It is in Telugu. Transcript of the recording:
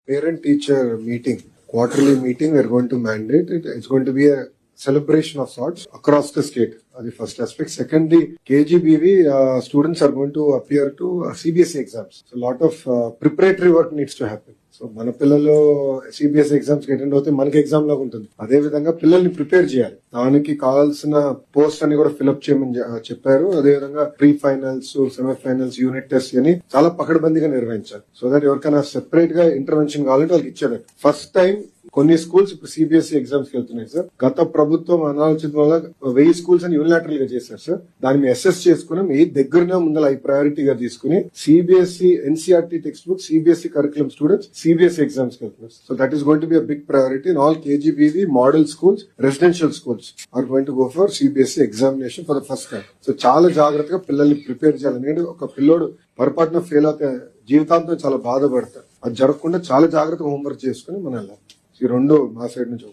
Parent teacher meeting, quarterly meeting, we're going to mandate it. It's going to be a celebration of sorts across the state. The first aspect. Secondly, KGBV students are going to appear to CBSE exams. So a lot of preparatory work needs to happen. So మన పిల్లలు సిబిఎస్ఈ ఎగ్జామ్స్ అటెండ్ అవుతే మనకి ఎగ్జామ్ లాగా ఉంటుంది. అదే విధంగా పిల్లల్ని ప్రిపేర్ చేయాలి. దానికి కావాల్సిన పోస్ట్ అని కూడా ఫిల్అప్ చేయమని చెప్పారు. అదే విధంగా pre finals, semifinals, unit test అని చాలా పకడ్బందీగా నిర్వహించాలి. సో దట్ ఎవరికైనా సెపరేట్ గా ఇంటర్వెన్షన్ కావాలంటే వాళ్ళకి ఇచ్చేది. ఫస్ట్ టైం కొన్ని స్కూల్స్ ఇప్పుడు సిబిఎస్ఈ ఎగ్జామ్స్ కి వెళ్తున్నాయి సార్. గత ప్రభుత్వం అనాలోచిత వల్ల 1000 స్కూల్స్ అని యూనిలాటరల్ గా చేశారు సార్. దాన్ని అసెస్ చేసుకుని మీ దగ్గరనే ముందర ఈ ప్రయారిటీగా తీసుకుని CBSE NCERT text book, CBSE curriculum students CBSE exams కి వెళ్తున్నారు. So that is going to be a big priority in all KGBV model schools, residential schools are going to go for CBSE examination for the first time. So చాలా జాగ్రత్తగా పిల్లల్ని ప్రిపేర్ చేయాలి. ఎందుకంటే ఒక పిల్లోడు పొరపాటున ఫెయిల్ అవుతే జీవితాంతం చాలా బాధపడతారు. అది జరగకుండా చాలా జాగ్రత్తగా హోంవర్క్ చేసుకుని మనం వెళ్ళాలి. ఈ రెండు మా సైడ్ నుంచి